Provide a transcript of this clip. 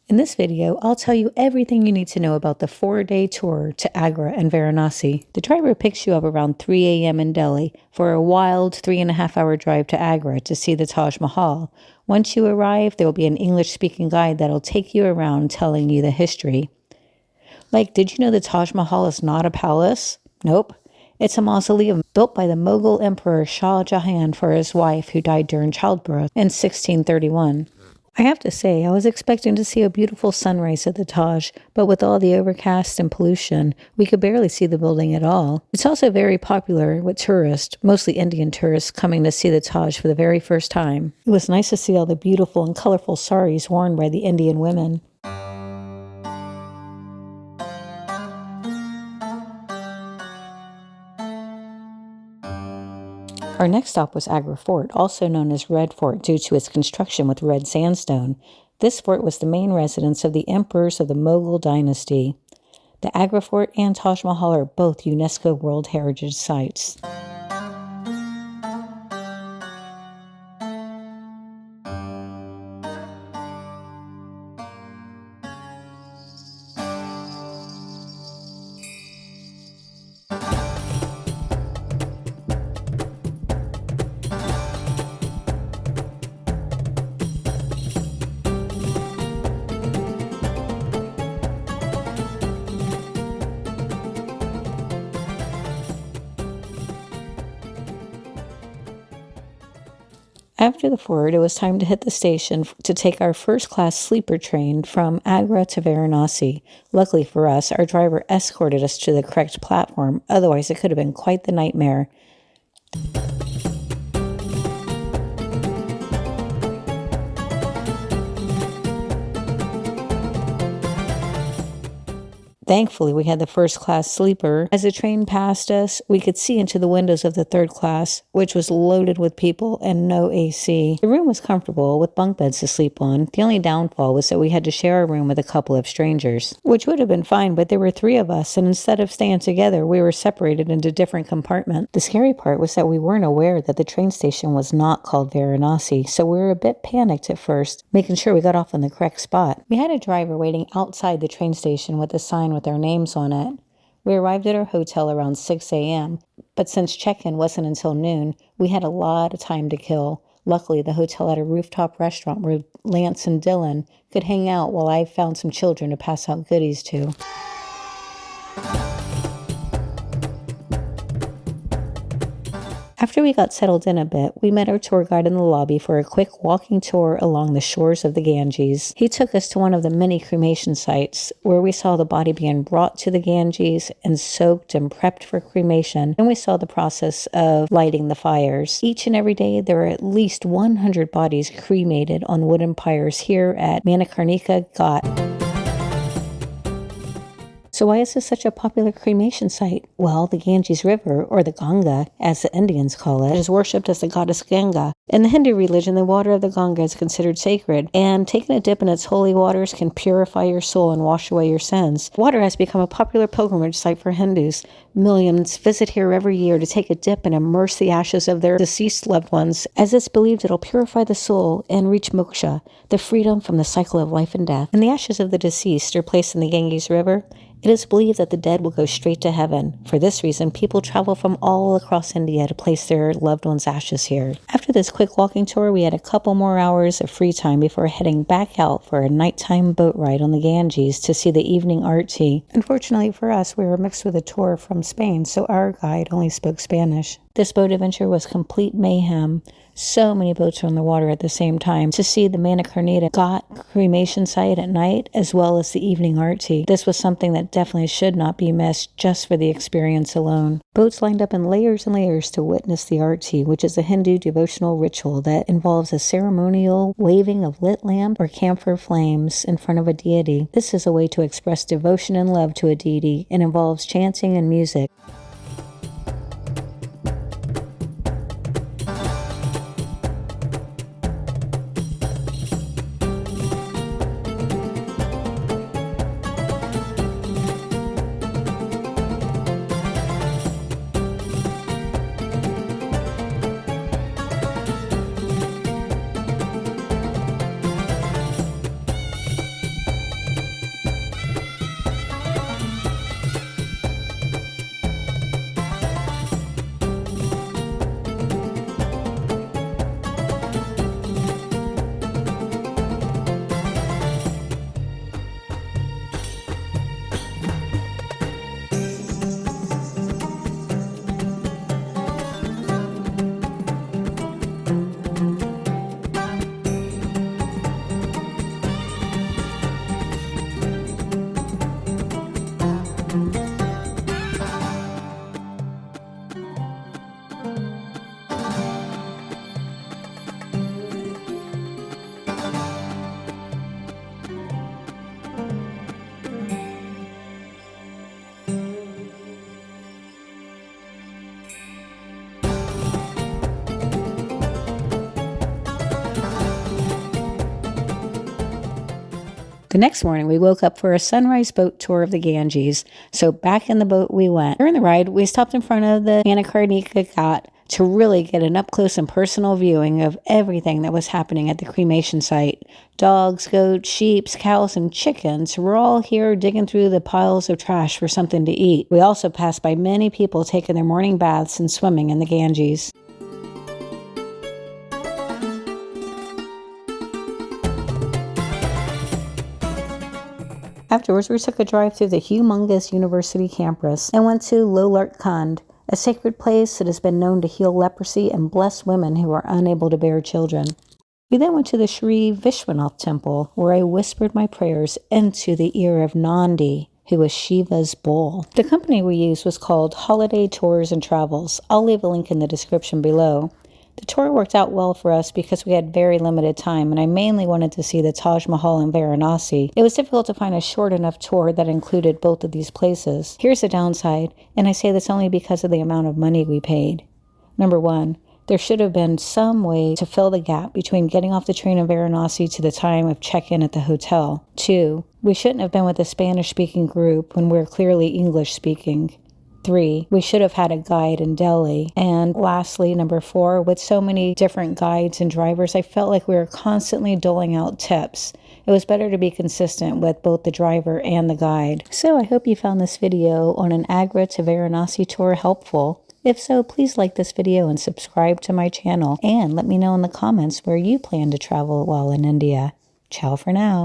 In this video, I'll tell you everything you need to know about the 4-day tour to Agra and Varanasi. The driver picks you up around 3 a.m. in Delhi for a wild 3.5-hour drive to Agra to see the Taj Mahal. Once you arrive, there will be an English-speaking guide that'll take you around telling you the history. Like, did you know the Taj Mahal is not a palace? Nope. It's a mausoleum built by the Mughal Emperor Shah Jahan for his wife who died during childbirth in 1631. I have to say, I was expecting to see a beautiful sunrise at the Taj, but with all the overcast and pollution, we could barely see the building at all. It's also very popular with tourists, mostly Indian tourists, coming to see the Taj for the very first time. It was nice to see all the beautiful and colorful saris worn by the Indian women. Our next stop was Agra Fort, also known as Red Fort due to its construction with red sandstone. This fort was the main residence of the emperors of the Mughal dynasty. The Agra Fort and Taj Mahal are both UNESCO World Heritage Sites. After the fort, it was time to hit the station to take our first-class sleeper train from Agra to Varanasi. Luckily for us, our driver escorted us to the correct platform, otherwise it could have been quite the nightmare. Thankfully, we had the first-class sleeper. As the train passed us, we could see into the windows of the third class, which was loaded with people and no AC. The room was comfortable, with bunk beds to sleep on. The only downfall was that we had to share a room with a couple of strangers, which would have been fine, but there were 3 of us, and instead of staying together, we were separated into different compartments. The scary part was that we weren't aware that the train station was not called Varanasi, so we were a bit panicked at first, making sure we got off on the correct spot. We had a driver waiting outside the train station with a sign with our names on it. We arrived at our hotel around 6 a.m., but since check-in wasn't until noon, we had a lot of time to kill. Luckily, the hotel had a rooftop restaurant where Lance and Dylan could hang out while I found some children to pass out goodies to. After we got settled in a bit, we met our tour guide in the lobby for a quick walking tour along the shores of the Ganges. He took us to one of the many cremation sites where we saw the body being brought to the Ganges and soaked and prepped for cremation. And we saw the process of lighting the fires. Each and every day, there are at least 100 bodies cremated on wooden pyres here at Manikarnika Ghat. So why is this such a popular cremation site? Well, the Ganges River, or the Ganga, as the Indians call it, is worshipped as the goddess Ganga. In the Hindu religion, the water of the Ganga is considered sacred, and taking a dip in its holy waters can purify your soul and wash away your sins. Water has become a popular pilgrimage site for Hindus. Millions visit here every year to take a dip and immerse the ashes of their deceased loved ones, as it's believed it'll purify the soul and reach moksha, the freedom from the cycle of life and death. When the ashes of the deceased are placed in the Ganges River, it is believed that the dead will go straight to heaven. For this reason, people travel from all across India to place their loved ones' ashes here. After this quick walking tour, we had a couple more hours of free time before heading back out for a nighttime boat ride on the Ganges to see the evening Aarti. Unfortunately for us, we were mixed with a tour from Spain, so our guide only spoke Spanish. This boat adventure was complete mayhem. So many boats were on the water at the same time to see the Manikarnika Ghat cremation site at night as well as the evening Aarti. This was something that definitely should not be missed just for the experience alone. Boats lined up in layers and layers to witness the Aarti, which is a Hindu devotional ritual that involves a ceremonial waving of lit lamp or camphor flames in front of a deity. This is a way to express devotion and love to a deity and involves chanting and music. The next morning, we woke up for a sunrise boat tour of the Ganges, so back in the boat we went. During the ride, we stopped in front of the Manikarnika Ghat to really get an up-close and personal viewing of everything that was happening at the cremation site. Dogs, goats, sheep, cows, and chickens were all here digging through the piles of trash for something to eat. We also passed by many people taking their morning baths and swimming in the Ganges. Afterwards, we took a drive through the humongous university campus and went to Lolart Kund, a sacred place that has been known to heal leprosy and bless women who are unable to bear children. We then went to the Sri Vishwanath temple, where I whispered my prayers into the ear of Nandi, who was Shiva's bull. The company we used was called Holiday Tours and Travels. I'll leave a link in the description below. The tour worked out well for us because we had very limited time, and I mainly wanted to see the Taj Mahal in Varanasi. It was difficult to find a short enough tour that included both of these places. Here's the downside, and I say this only because of the amount of money we paid. Number one, there should have been some way to fill the gap between getting off the train in Varanasi to the time of check-in at the hotel. 2, we shouldn't have been with a Spanish-speaking group when we're clearly English-speaking. 3, we should have had a guide in Delhi. And lastly, number 4, with so many different guides and drivers, I felt like we were constantly doling out tips. It was better to be consistent with both the driver and the guide. So I hope you found this video on an Agra to Varanasi tour helpful. If so, please like this video and subscribe to my channel. And let me know in the comments where you plan to travel while in India. Ciao for now.